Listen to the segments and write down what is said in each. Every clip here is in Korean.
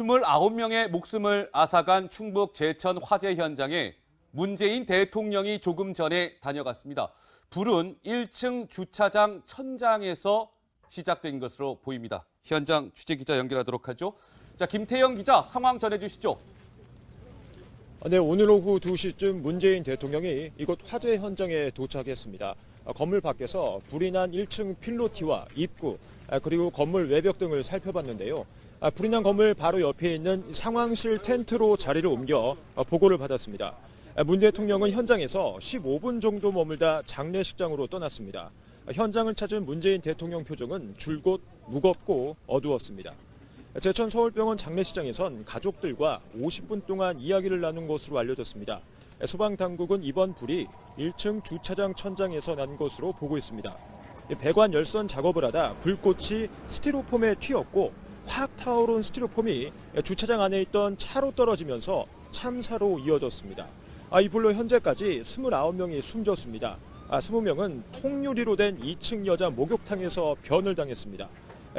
29명의 목숨을 앗아간 충북 제천 화재 현장에 문재인 대통령이 조금 전에 다녀갔습니다. 불은 1층 주차장 천장에서 시작된 것으로 보입니다. 현장 취재기자 연결하도록 하죠. 자, 김태영 기자 상황 전해주시죠. 네, 오늘 오후 2시쯤 문재인 대통령이 이곳 화재 현장에 도착했습니다. 건물 밖에서 불이 난 1층 필로티와 입구, 그리고 건물 외벽 등을 살펴봤는데요. 불이 난 건물 바로 옆에 있는 상황실 텐트로 자리를 옮겨 보고를 받았습니다. 문 대통령은 현장에서 15분 정도 머물다 장례식장으로 떠났습니다. 현장을 찾은 문재인 대통령 표정은 줄곧 무겁고 어두웠습니다. 제천 서울병원 장례식장에선 가족들과 50분 동안 이야기를 나눈 것으로 알려졌습니다. 소방당국은 이번 불이 1층 주차장 천장에서 난 것으로 보고 있습니다. 배관 열선 작업을 하다 불꽃이 스티로폼에 튀었고 확 타오른 스티로폼이 주차장 안에 있던 차로 떨어지면서 참사로 이어졌습니다. 이 불로 현재까지 29명이 숨졌습니다. 20명은 통유리로 된 2층 여자 목욕탕에서 변을 당했습니다.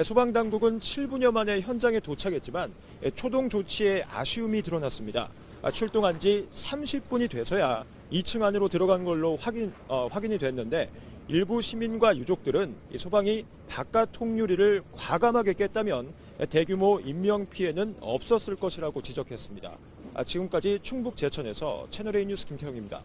소방당국은 7분여 만에 현장에 도착했지만 초동 조치에 아쉬움이 드러났습니다. 출동한 지 30분이 돼서야 2층 안으로 들어간 걸로 확인이 됐는데 일부 시민과 유족들은 소방이 바깥 통유리를 과감하게 깼다면 대규모 인명피해는 없었을 것이라고 지적했습니다. 지금까지 충북 제천에서 채널A 뉴스 김태형입니다.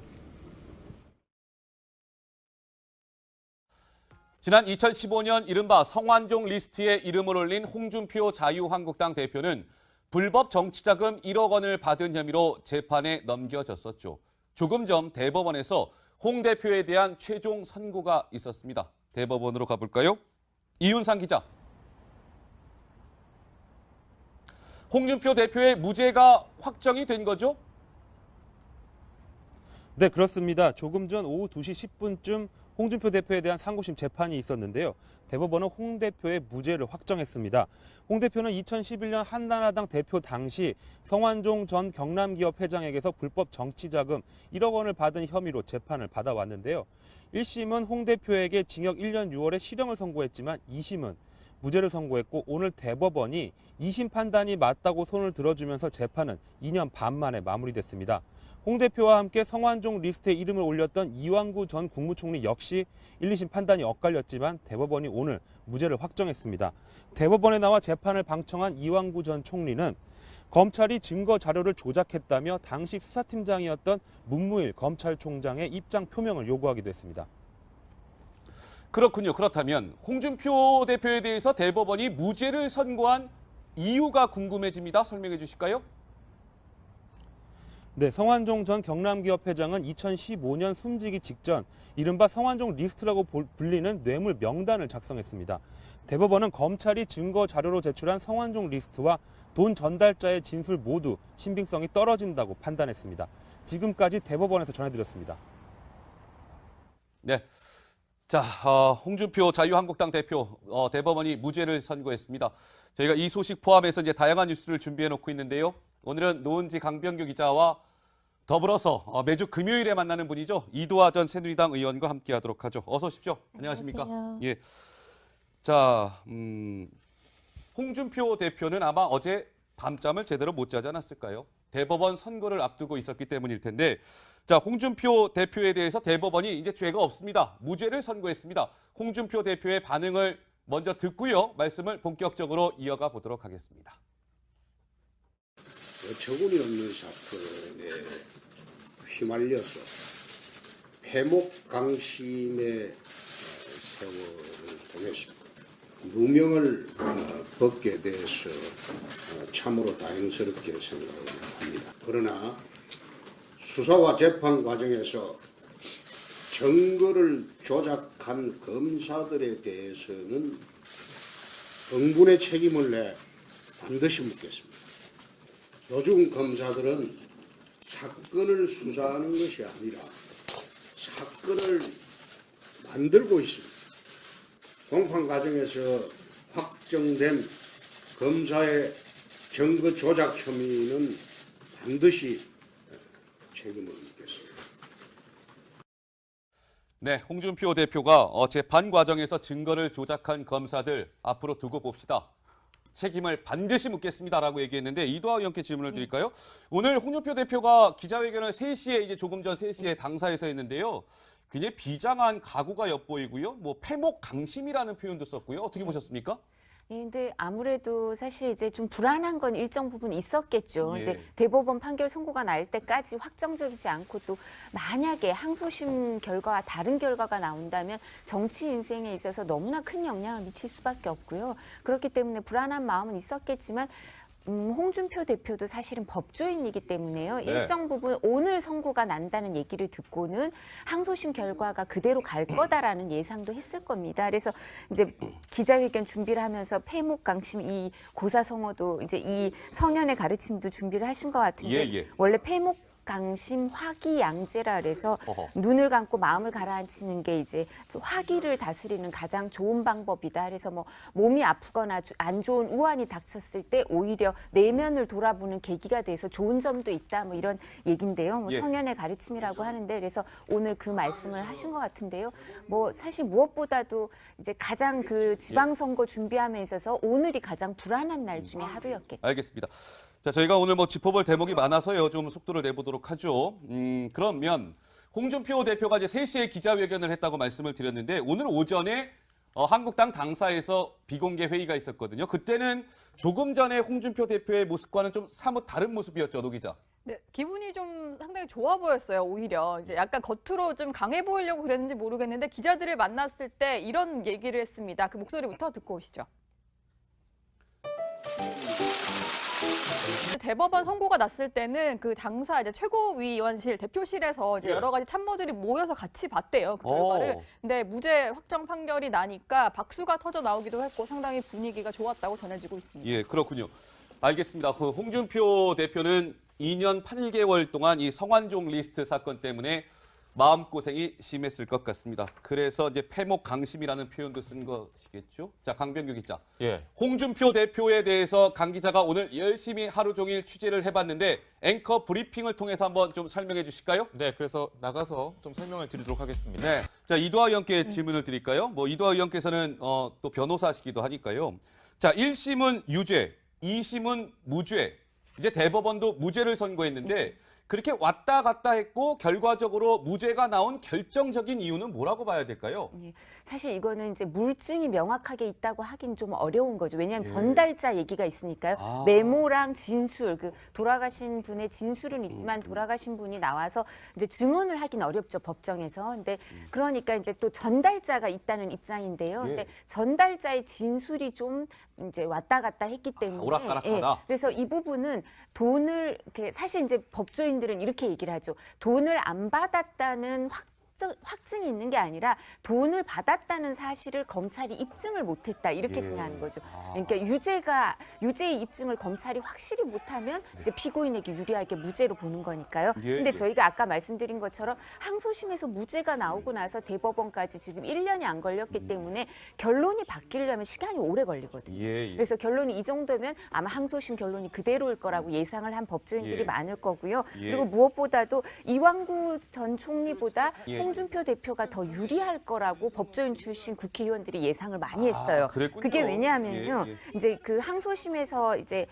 지난 2015년 이른바 성완종 리스트에 이름을 올린 홍준표 자유한국당 대표는 불법 정치자금 1억 원을 받은 혐의로 재판에 넘겨졌었죠. 조금 전 대법원에서 홍 대표에 대한 최종 선고가 있었습니다. 대법원으로 가볼까요? 이윤상 기자. 홍준표 대표의 무죄가 확정이 된 거죠? 네, 그렇습니다. 조금 전 오후 2시 10분쯤 홍준표 대표에 대한 상고심 재판이 있었는데요. 대법원은 홍 대표의 무죄를 확정했습니다. 홍 대표는 2011년 한나라당 대표 당시 성완종 전 경남기업 회장에게서 불법 정치자금 1억 원을 받은 혐의로 재판을 받아왔는데요. 1심은 홍 대표에게 징역 1년 6월에 실형을 선고했지만 2심은 무죄를 선고했고 오늘 대법원이 2심 판단이 맞다고 손을 들어주면서 재판은 2년 반 만에 마무리됐습니다. 홍 대표와 함께 성완종 리스트에 이름을 올렸던 이완구 전 국무총리 역시 1, 2심 판단이 엇갈렸지만 대법원이 오늘 무죄를 확정했습니다. 대법원에 나와 재판을 방청한 이완구 전 총리는 검찰이 증거 자료를 조작했다며 당시 수사팀장이었던 문무일 검찰총장의 입장 표명을 요구하기도 했습니다. 그렇군요. 그렇다면 홍준표 대표에 대해서 대법원이 무죄를 선고한 이유가 궁금해집니다. 설명해 주실까요? 네, 성완종 전 경남기업 회장은 2015년 숨지기 직전 이른바 성완종 리스트라고 불리는 뇌물 명단을 작성했습니다. 대법원은 검찰이 증거 자료로 제출한 성완종 리스트와 돈 전달자의 진술 모두 신빙성이 떨어진다고 판단했습니다. 지금까지 대법원에서 전해드렸습니다. 네. 자, 홍준표 자유한국당 대표 대법원이 무죄를 선고했습니다. 저희가 이 소식 포함해서 이제 다양한 뉴스를 준비해 놓고 있는데요. 오늘은 노은지 강병규 기자와 더불어서 매주 금요일에 만나는 분이죠. 이두하 전 새누리당 의원과 함께하도록 하죠. 어서 오십시오. 안녕하십니까? 안녕하세요. 예. 자, 홍준표 대표는 아마 어제 밤잠을 제대로 못 자지 않았을까요? 대법원 선고를 앞두고 있었기 때문일 텐데, 자, 홍준표 대표에 대해서 대법원이 이제 죄가 없습니다. 무죄를 선고했습니다. 홍준표 대표의 반응을 먼저 듣고요. 말씀을 본격적으로 이어가 보도록 하겠습니다. 어처구니 없는 사건에 휘말려서 패목강심의 세월을 보냈습니다. 누명을 벗게 돼서 참으로 다행스럽게 생각을 합니다. 그러나 수사와 재판 과정에서 증거를 조작한 검사들에 대해서는 응분의 책임을 내 반드시 묻겠습니다. 요즘 검사들은 사건을 수사하는 것이 아니라 사건을 만들고 있습니다. 공판 과정에서 확정된 검사의 증거 조작 혐의는 반드시 책임을 묻겠습니다. 네, 홍준표 대표가 재판 과정에서 증거를 조작한 검사들 앞으로 두고 봅시다. 책임을 반드시 묻겠습니다라고 얘기했는데 이도하 의원께 질문을 드릴까요? 오늘 홍준표 대표가 기자회견을 3시에 이제 조금 전 3시에 당사에서 했는데요. 굉장히 비장한 각오가 엿보이고요. 뭐 패목강심이라는 표현도 썼고요. 어떻게 보셨습니까? 예, 근데 아무래도 사실 이제 좀 불안한 건 일정 부분 있었겠죠. 예. 이제 대법원 판결 선고가 날 때까지 확정적이지 않고 또 만약에 항소심 결과와 다른 결과가 나온다면 정치 인생에 있어서 너무나 큰 영향을 미칠 수밖에 없고요. 그렇기 때문에 불안한 마음은 있었겠지만 홍준표 대표도 사실은 법조인이기 때문에요. 네. 일정 부분 오늘 선고가 난다는 얘기를 듣고는 항소심 결과가 그대로 갈 거다라는 예상도 했을 겁니다. 그래서 이제 기자회견 준비를 하면서 패목강심 이 고사성어도 이제 이 성현의 가르침도 준비를 하신 것 같은데 예. 원래 패목강심 화기양제라 그래서 어허. 눈을 감고 마음을 가라앉히는 게 이제 화기를 다스리는 가장 좋은 방법이다. 그래서 뭐 몸이 아프거나 안 좋은 우환이 닥쳤을 때 오히려 내면을 돌아보는 계기가 돼서 좋은 점도 있다. 뭐 이런 얘긴데요. 뭐 예. 성현의 가르침이라고 하는데 그래서 오늘 그 말씀을 하신 것 같은데요. 뭐 사실 무엇보다도 이제 가장 그 지방선거 준비함에 있어서 오늘이 가장 불안한 날 중에 하루였겠죠. 알겠습니다. 자, 저희가 오늘 뭐 짚어볼 대목이 많아서요. 좀 속도를 내보도록 하죠. 그러면 홍준표 대표가 이제 3시에 기자회견을 했다고 말씀을 드렸는데 오늘 오전에 한국당 당사에서 비공개 회의가 있었거든요. 그때는 조금 전에 홍준표 대표의 모습과는 좀 사뭇 다른 모습이었죠, 노 기자. 네, 기분이 좀 상당히 좋아 보였어요, 오히려. 이제 약간 겉으로 좀 강해 보이려고 그랬는지 모르겠는데 기자들을 만났을 때 이런 얘기를 했습니다. 그 목소리부터 듣고 오시죠. 대법원 선고가 났을 때는 그 당사 이제 최고위원실 대표실에서 이제 예. 여러 가지 참모들이 모여서 같이 봤대요, 그 결과를. 근데 무죄 확정 판결이 나니까 박수가 터져 나오기도 했고 상당히 분위기가 좋았다고 전해지고 있습니다. 예, 그렇군요. 알겠습니다. 그 홍준표 대표는 2년 8개월 동안 이 성완종 리스트 사건 때문에 마음고생이 심했을 것 같습니다. 그래서 이제 패목강심이라는 표현도 쓴 것이겠죠. 자, 강병규 기자. 예. 홍준표 대표에 대해서 강 기자가 오늘 열심히 하루 종일 취재를 해봤는데 앵커 브리핑을 통해서 한번 좀 설명해 주실까요? 네, 그래서 나가서 좀 설명을 드리도록 하겠습니다. 네. 자, 이도하 의원께 질문을 드릴까요? 뭐 이도하 의원께서는 또 변호사시기도 하니까요. 자, 1심은 유죄, 2심은 무죄. 이제 대법원도 무죄를 선고했는데 그렇게 왔다 갔다 했고 결과적으로 무죄가 나온 결정적인 이유는 뭐라고 봐야 될까요? 예, 사실 이거는 이제 물증이 명확하게 있다고 하긴 좀 어려운 거죠. 왜냐하면 예. 전달자 얘기가 있으니까요. 아. 메모랑 진술, 그 돌아가신 분의 진술은 있지만 돌아가신 분이 나와서 이제 증언을 하긴 어렵죠, 법정에서. 근데 그러니까 이제 또 전달자가 있다는 입장인데요. 예. 근데 전달자의 진술이 좀 이제 왔다 갔다 했기 때문에 오락가락하다. 그래서 이 부분은 돈을 이렇게 사실 이제 법조인들은 이렇게 얘기를 하죠. 돈을 안 받았다는 확증이 있는 게 아니라 돈을 받았다는 사실을 검찰이 입증을 못했다 이렇게 예. 생각하는 거죠. 아. 그러니까 유죄의 입증을 검찰이 확실히 못하면 이제 피고인에게 유리하게 무죄로 보는 거니까요. 예, 근데 예. 저희가 아까 말씀드린 것처럼 항소심에서 무죄가 나오고 나서 대법원까지 지금 1년이 안 걸렸기 때문에 결론이 바뀌려면 시간이 오래 걸리거든요. 예, 예. 그래서 결론이 이 정도면 아마 항소심 결론이 그대로일 거라고 예상을 한 법조인들이 예. 많을 거고요. 예. 그리고 무엇보다도 이완구 전 총리보다 예. 홍준표 대표가 더 유리할 거라고 법조인 출신 국회의원들이 예상을 많이 했어요. 그랬군요. 그게 왜냐하면요. 예, 예. 이제 그 항소심에서 이제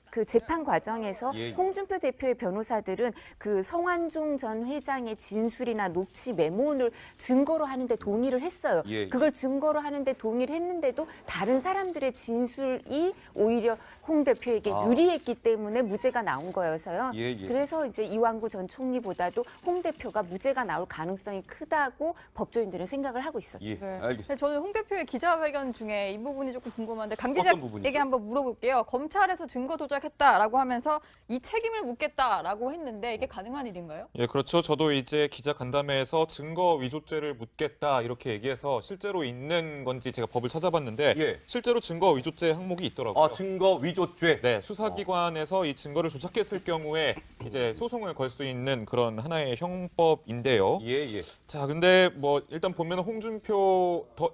그 재판 과정에서 예. 홍준표 대표의 변호사들은 그 성완종 전 회장의 진술이나 녹취 메모를 증거로 하는데 동의를 했어요. 예. 그걸 증거로 하는데 동의를 했는데도 다른 사람들의 진술이 오히려 홍 대표에게 아. 유리했기 때문에 무죄가 나온 거여서요. 예, 예. 그래서 이제 이완구 전 총리보다도 홍 대표가 무죄가 나올 가능성이 크다고 법조인들은 생각을 하고 있었죠. 예, 네. 알겠습니다. 근데 저는 홍 대표의 기자회견 중에 이 부분이 조금 궁금한데 강 어떤 부분이죠? 기자에게 한번 물어볼게요. 검찰에서 증거 조작했다라고 하면서 이 책임을 묻겠다라고 했는데 이게 가능한 일인가요? 예, 그렇죠. 저도 이제 기자 간담회에서 증거 위조죄를 묻겠다 이렇게 얘기해서 실제로 있는 건지 제가 법을 찾아봤는데 예. 실제로 증거 위조죄 항목이 있더라고요. 증거 위조죄. 네, 수사기관에서 이 증거를 조작했을 경우에 이제 소송을 걸 수 있는 그런 하나의 형법인데요. 예, 예. 자, 근데 뭐 일단 보면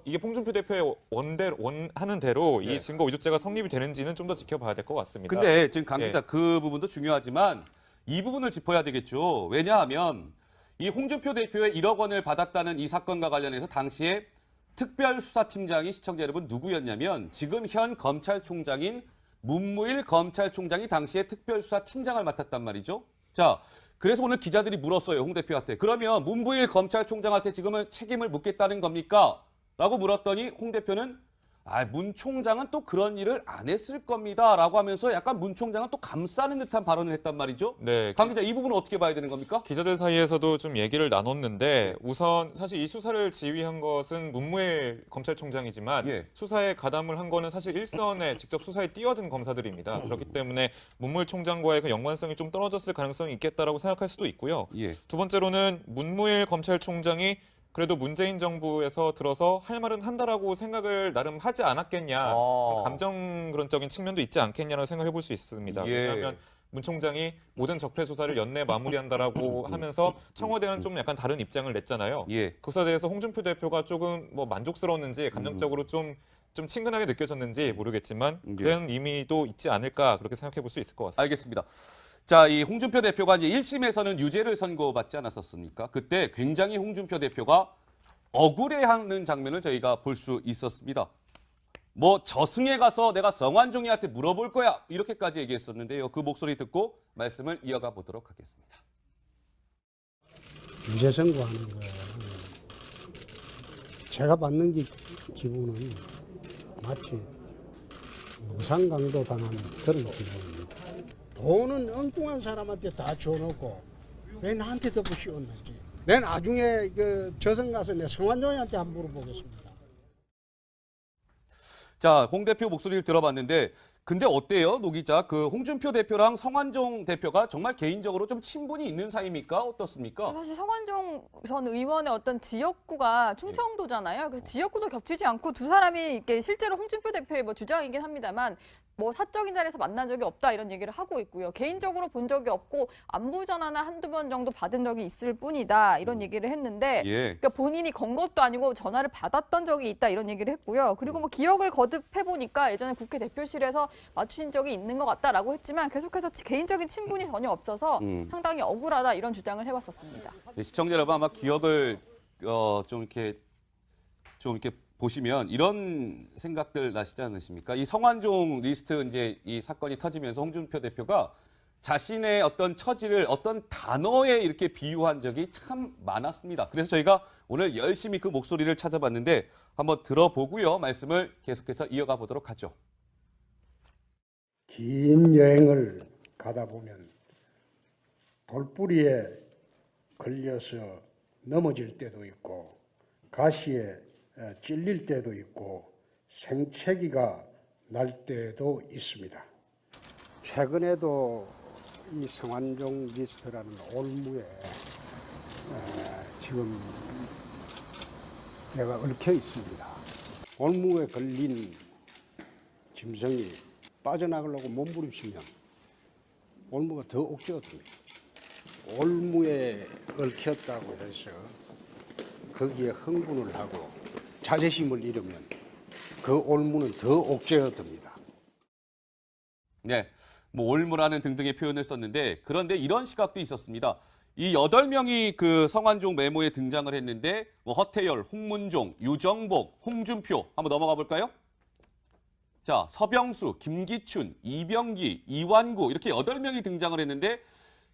이게 홍준표 대표의 원하는 대로 네. 이 증거 위조죄가 성립이 되는지는 좀 더 지켜봐야 될 것 같습니다. 근데 지금 강 예. 기자 그 부분도 중요하지만 이 부분을 짚어야 되겠죠. 왜냐하면 이 홍준표 대표의 1억 원을 받았다는 이 사건과 관련해서 당시에 특별수사팀장이 시청자 여러분 누구였냐면 지금 현 검찰총장인 문무일 검찰총장이 당시에 특별수사팀장을 맡았단 말이죠. 자, 그래서 오늘 기자들이 물었어요. 홍 대표한테. 그러면 문무일 검찰총장한테 지금은 책임을 묻겠다는 겁니까? 라고 물었더니 홍 대표는 문 총장은 또 그런 일을 안 했을 겁니다. 라고 하면서 약간 문 총장은 또 감싸는 듯한 발언을 했단 말이죠. 네. 강 기자, 이 부분은 어떻게 봐야 되는 겁니까? 기자들 사이에서도 좀 얘기를 나눴는데 우선 사실 이 수사를 지휘한 것은 문무일 검찰총장이지만 예. 수사에 가담을 한 거는 사실 일선에 직접 수사에 뛰어든 검사들입니다. 그렇기 때문에 문무일 총장과의 그 연관성이 좀 떨어졌을 가능성이 있겠다라고 생각할 수도 있고요. 예. 두 번째로는 문무일 검찰총장이 그래도 문재인 정부에서 들어서 할 말은 한다라고 생각을 나름 하지 않았겠냐. 감정론적인 측면도 있지 않겠냐라고 생각해 볼 수 있습니다. 예. 왜냐하면 문 총장이 모든 적폐 수사를 연내 마무리한다라고 하면서 청와대는 좀 약간 다른 입장을 냈잖아요. 예. 그것에 대해서 홍준표 대표가 조금 뭐 만족스러웠는지 감정적으로 좀 친근하게 느껴졌는지 모르겠지만 그런 의미도 있지 않을까 그렇게 생각해 볼 수 있을 것 같습니다. 알겠습니다. 자, 이 홍준표 대표가 이제 1심에서는 유죄를 선고받지 않았었습니까? 그때 굉장히 홍준표 대표가 억울해하는 장면을 저희가 볼 수 있었습니다. 뭐 저승에 가서 내가 성완종이한테 물어볼 거야 이렇게까지 얘기했었는데요. 그 목소리 듣고 말씀을 이어가 보도록 하겠습니다. 유죄 선고하는 거예요. 제가 받는 기분은 마치 무상강도 당한 그런 기분입니다. 돈은 엉뚱한 사람한테 다 줘놓고 왜 나한테 더 씌웠는지. 내 나중에 저승 가서 내 성완종한테 한번 물어보겠습니다. 자, 홍 대표 목소리를 들어봤는데 근데 어때요, 노 기자? 그 홍준표 대표랑 성완종 대표가 정말 개인적으로 좀 친분이 있는 사이입니까? 어떻습니까? 사실 성완종 전 의원의 어떤 지역구가 충청도잖아요. 그래서 지역구도 겹치지 않고 두 사람이 이렇게 실제로 홍준표 대표의 뭐 주장이긴 합니다만 뭐 사적인 자리에서 만난 적이 없다 이런 얘기를 하고 있고요. 개인적으로 본 적이 없고 안부 전화나 한두 번 정도 받은 적이 있을 뿐이다 이런 얘기를 했는데 예. 그러니까 본인이 건 것도 아니고 전화를 받았던 적이 있다 이런 얘기를 했고요. 그리고 뭐 기억을 거듭해 보니까 예전에 국회 대표실에서 맞추신 적이 있는 것 같다라고 했지만 계속해서 개인적인 친분이 전혀 없어서 상당히 억울하다 이런 주장을 해왔었습니다. 네, 시청자 여러분 아마 기억을 좀 이렇게 보시면 이런 생각들 나시지 않으십니까? 이 성완종 리스트 이제 이 사건이 터지면서 홍준표 대표가 자신의 어떤 처지를 어떤 단어에 이렇게 비유한 적이 참 많았습니다. 그래서 저희가 오늘 열심히 그 목소리를 찾아봤는데 한번 들어보고요. 말씀을 계속해서 이어가 보도록 하죠. 긴 여행을 가다 보면 돌뿌리에 걸려서 넘어질 때도 있고 가시에 찔릴 때도 있고 생채기가 날 때도 있습니다. 최근에도 이 성완종 리스트라는 올무에 지금 내가 얽혀 있습니다. 올무에 걸린 짐승이 빠져나가려고 몸부림치면 올무가 더 옥죄어집니다. 올무에 얽혔다고 해서 거기에 흥분을 하고 자존심을 잃으면 그 올무는 더 옥죄어듭니다. 네, 뭐 올무라는 등등의 표현을 썼는데 그런데 이런 시각도 있었습니다. 이 8명이 그 성완종 메모에 등장을 했는데 뭐 허태열, 홍문종, 유정복, 홍준표 한번 넘어가 볼까요? 자, 서병수, 김기춘, 이병기, 이완구 이렇게 8명이 등장을 했는데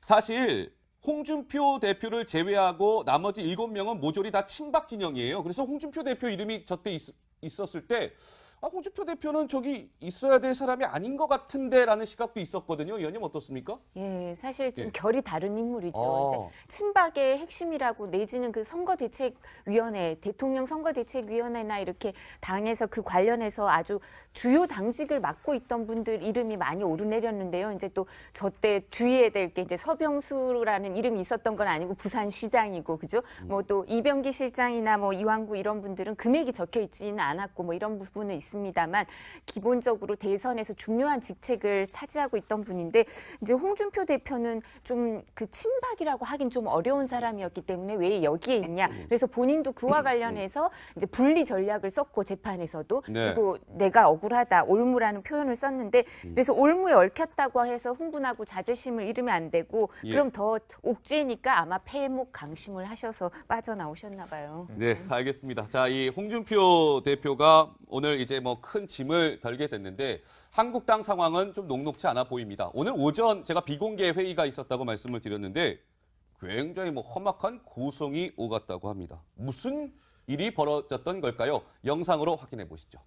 사실 홍준표 대표를 제외하고 나머지 7명은 모조리 다 친박 진영이에요. 그래서 홍준표 대표 이름이 저때 있었을 때 홍준표 대표는 저기 있어야 될 사람이 아닌 것 같은데라는 시각도 있었거든요. 의원님 어떻습니까? 예, 사실 좀 예. 결이 다른 인물이죠. 이제 친박의 핵심이라고 내지는 그 선거대책위원회, 대통령 선거대책위원회나 이렇게 당에서 그 관련해서 아주 주요 당직을 맡고 있던 분들 이름이 많이 오르내렸는데요. 이제 또 저때 주의해야 될 게 이제 서병수라는 이름이 있었던 건 아니고 부산시장이고, 그죠? 뭐 또 이병기 실장이나 뭐 이완구 이런 분들은 금액이 적혀 있지는 않았고 뭐 이런 부분은 있습니다. 있습니다만 기본적으로 대선에서 중요한 직책을 차지하고 있던 분인데 이제 홍준표 대표는 좀 그 친박이라고 하긴 좀 어려운 사람이었기 때문에 왜 여기에 있냐. 그래서 본인도 그와 관련해서 이제 분리 전략을 썼고 재판에서도 네. 그리고 내가 억울하다, 올무라는 표현을 썼는데 그래서 올무에 얽혔다고 해서 흥분하고 자존심을 잃으면 안 되고 예. 그럼 더 옥죄니까 아마 폐목 강심을 하셔서 빠져나오셨나 봐요. 네, 알겠습니다. 자, 이 홍준표 대표가 오늘 이제 뭐 큰 짐을 덜게 됐는데 한국당 상황은 좀 녹록치 않아 보입니다. 오늘 오전 제가 비공개 회의가 있었다고 말씀을 드렸는데 굉장히 뭐 험악한 고성이 오갔다고 합니다. 무슨 일이 벌어졌던 걸까요? 영상으로 확인해 보시죠.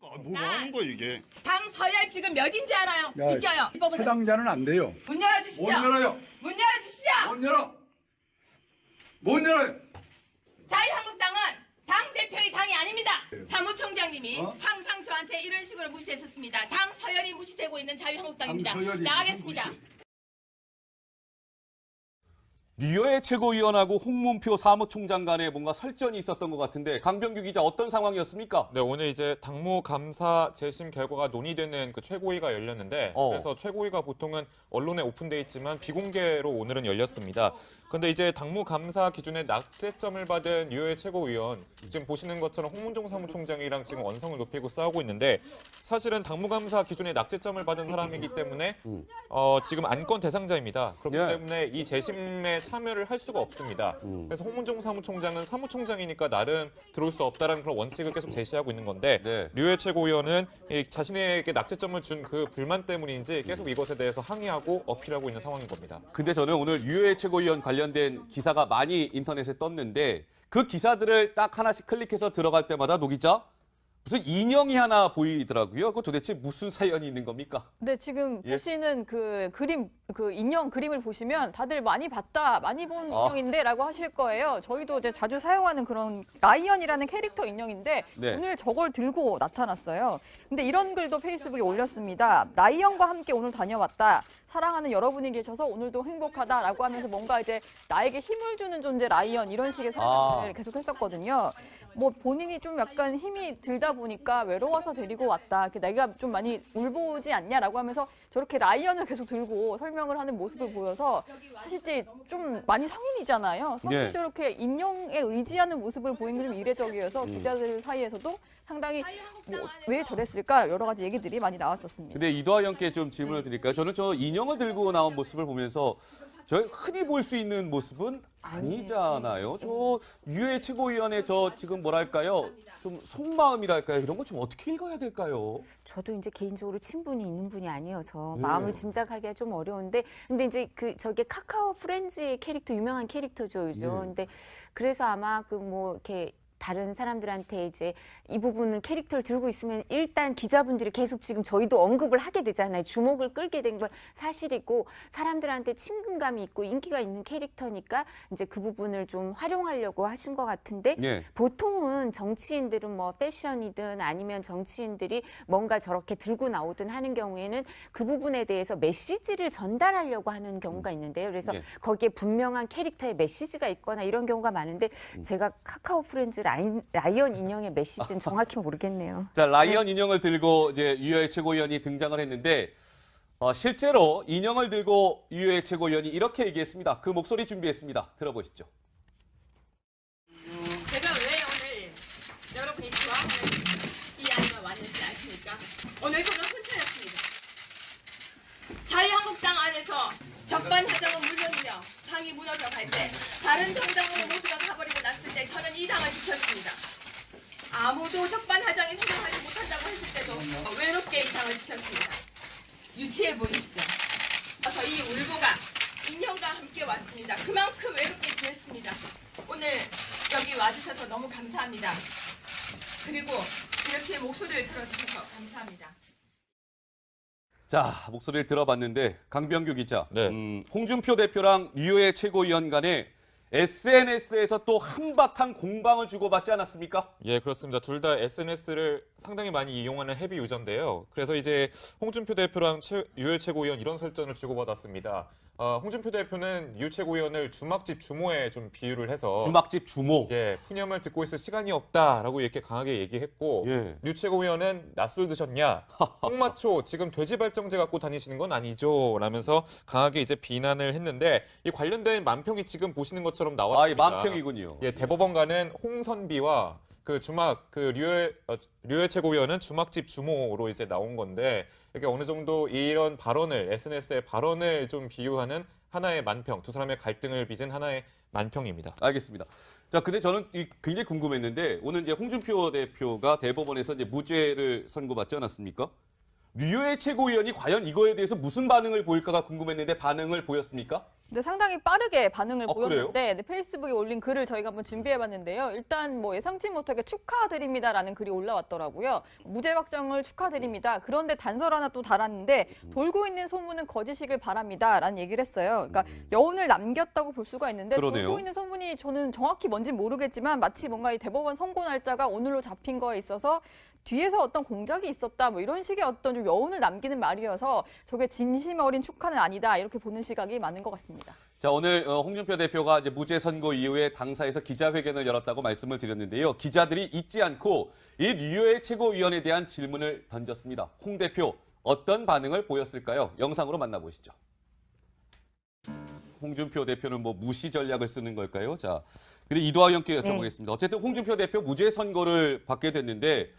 뭐 하는 거야 이게? 당 서열 지금 몇인지 알아요? 야, 비켜요. 뽑으세요. 해당자는 안 돼요. 문 열어주시죠. 못 열어요. 문 열어주시죠. 못 열어. 못 열어요. 자유한국당은 당 대표의 당이 아닙니다. 사무총장님이 어? 항상 저한테 이런 식으로 무시했었습니다. 당 서열이 무시되고 있는 자유한국당입니다. 당 서열이 나가겠습니다. 무슨 무시? 류호의 최고위원하고 홍문표 사무총장 간에 뭔가 설전이 있었던 것 같은데 강병규 기자 어떤 상황이었습니까? 네, 오늘 이제 당무 감사 재심 결과가 논의되는 그 최고위가 열렸는데 그래서 최고위가 보통은 언론에 오픈돼 있지만 비공개로 오늘은 열렸습니다. 그런데 이제 당무 감사 기준에 낙제점을 받은 류호의 최고위원 지금 보시는 것처럼 홍문종 사무총장이랑 지금 언성을 높이고 싸우고 있는데 사실은 당무 감사 기준에 낙제점을 받은 사람이기 때문에 지금 안건 대상자입니다. 그렇기 예. 때문에 이 재심에 참여를 할 수가 없습니다. 그래서 홍문종 사무총장은 사무총장이니까 나름 들어올 수 없다라는 그런 원칙을 계속 제시하고 있는 건데 네. 류호의 최고위원은 이 자신에게 낙제점을 준 그 불만 때문인지 계속 이것에 대해서 항의하고 어필하고 있는 상황인 겁니다. 근데 저는 오늘 류호의 최고위원 관련된 기사가 많이 인터넷에 떴는데 그 기사들을 딱 하나씩 클릭해서 들어갈 때마다 노 기자 무슨 인형이 하나 보이더라고요. 그 도대체 무슨 사연이 있는 겁니까? 네, 지금 예. 보시는 그 그림, 그 인형 그림을 보시면 다들 많이 봤다, 많이 본 인형인데라고 하실 거예요. 저희도 이제 자주 사용하는 그런 라이언이라는 캐릭터 인형인데 네. 오늘 저걸 들고 나타났어요. 근데 이런 글도 페이스북에 올렸습니다. 라이언과 함께 오늘 다녀왔다. 사랑하는 여러분이 계셔서 오늘도 행복하다라고 하면서 뭔가 이제 나에게 힘을 주는 존재 라이언 이런 식의 설명을 계속 했었거든요. 뭐 본인이 좀 약간 힘이 들다 보니까 외로워서 데리고 왔다. 내가 좀 많이 울보지 않냐라고 하면서 저렇게 라이언을 계속 들고 설명을 하는 모습을 보여서 사실 좀 많이 성인이잖아요. 성인이 네. 저렇게 인형에 의지하는 모습을 보이는 게 좀 이례적이어서 기자들 사이에서도 상당히 뭐 왜 저랬을까 여러 가지 얘기들이 많이 나왔었습니다. 근데 이도하 형께 좀 질문을 드릴까요? 저는 저 인형을 들고 나온 모습을 보면서 저희 흔히 볼 수 있는 모습은 아니잖아요. 저 류호의 최고위원의 저 지금 뭐랄까요? 좀 속마음이랄까요? 이런 거 좀 어떻게 읽어야 될까요? 저도 이제 개인적으로 친분이 있는 분이 아니어서 네. 마음을 짐작하기가 좀 어려운데 근데 이제 저게 카카오 프렌즈의 캐릭터 유명한 캐릭터죠, 요즘. 네. 근데 그래서 아마 그 뭐 이렇게 다른 사람들한테 이제 이 부분을 캐릭터를 들고 있으면 일단 기자분들이 계속 지금 저희도 언급을 하게 되잖아요. 주목을 끌게 된 건 사실이고 사람들한테 친근감이 있고 인기가 있는 캐릭터니까 이제 그 부분을 좀 활용하려고 하신 것 같은데 예. 보통은 정치인들은 뭐 패션이든 아니면 정치인들이 뭔가 저렇게 들고 나오든 하는 경우에는 그 부분에 대해서 메시지를 전달하려고 하는 경우가 있는데요. 그래서 예. 거기에 분명한 캐릭터의 메시지가 있거나 이런 경우가 많은데 제가 카카오 프렌즈 라이언 인형의 메시지는 정확히 모르겠네요. 자, 라이언 인형을 들고 이제 류호의 최고위원이 등장을 했는데 실제로 인형을 들고 류호의 최고위원이 이렇게 얘기했습니다. 그 목소리 준비했습니다. 들어보시죠. 제가 왜 오늘 여러분이 좋아하는 이 아이가 왔는지 아십니까? 오늘 저는 혼자였습니다. 자유한국당 안에서 적반하장은 물론이며 당이 무너져 갈 때 다른 정당으로 모두가 가버리고 났을 때 저는 이 당을 지켰습니다. 아무도 적반하장에 소통하지 못한다고 했을 때도 외롭게 이 당을 지켰습니다. 유치해 보이시죠? 그래서 이 울보가 인형과 함께 왔습니다. 그만큼 외롭게 지냈습니다. 오늘 여기 와주셔서 너무 감사합니다. 그리고 이렇게 목소리를 들어주셔서 감사합니다. 자, 목소리를 들어봤는데 강병규 기자, 네. 홍준표 대표랑 류호의 최고위원 간에 SNS에서 또 한바탕 공방을 주고받지 않았습니까? 예, 그렇습니다. 둘 다 SNS를 상당히 많이 이용하는 헤비 유저인데요. 그래서 이제 홍준표 대표랑 류호의 최고위원 이런 설전을 주고받았습니다. 홍준표 대표는 류 최고위원을 주막집 주모에 좀 비유를 해서 주막집 주모. 예, 푸념을 듣고 있을 시간이 없다라고 이렇게 강하게 얘기했고 예. 류 최고위원은 낮술 드셨냐? 홍마초 지금 돼지발정제 갖고 다니시는 건 아니죠? 라면서 강하게 이제 비난을 했는데 이 관련된 만평이 지금 보시는 것처럼 나왔습니다. 만평이군요. 예, 대법원과는 홍선비와 그 주막 그 류해 최고위원은 주막집 주모로 이제 나온 건데 이게 어느 정도 이런 발언을 SNS의 발언을 좀 비유하는 하나의 만평, 두 사람의 갈등을 빚은 하나의 만평입니다. 알겠습니다. 자, 근데 저는 굉장히 궁금했는데 오늘 이제 홍준표 대표가 대법원에서 이제 무죄를 선고받지 않았습니까? 류해 최고위원이 과연 이거에 대해서 무슨 반응을 보일까가 궁금했는데 반응을 보였습니까? 근데 상당히 빠르게 반응을 그래요? 보였는데 네, 페이스북에 올린 글을 저희가 한번 준비해봤는데요. 일단 뭐 예상치 못하게 축하드립니다라는 글이 올라왔더라고요. 무죄 확정을 축하드립니다. 그런데 단서 하나 또 달았는데 돌고 있는 소문은 거짓이길 바랍니다라는 얘기를 했어요. 그러니까 여운을 남겼다고 볼 수가 있는데 그러네요. 돌고 있는 소문이 저는 정확히 뭔지는 모르겠지만 마치 뭔가 이 대법원 선고 날짜가 오늘로 잡힌 거에 있어서 뒤에서 어떤 공작이 있었다 뭐 이런 식의 어떤 좀 여운을 남기는 말이어서 저게 진심 어린 축하는 아니다 이렇게 보는 시각이 많은 것 같습니다. 자, 오늘 홍준표 대표가 이제 무죄 선고 이후에 당사에서 기자회견을 열었다고 말씀을 드렸는데요. 기자들이 잊지 않고 이 류해 최고위원에 대한 질문을 던졌습니다. 홍 대표 어떤 반응을 보였을까요? 영상으로 만나보시죠. 홍준표 대표는 뭐 무시 전략을 쓰는 걸까요? 자, 근데 이도하 의원께 여쭤보겠습니다. 어쨌든 홍준표 대표 무죄 선고를 받게 됐는데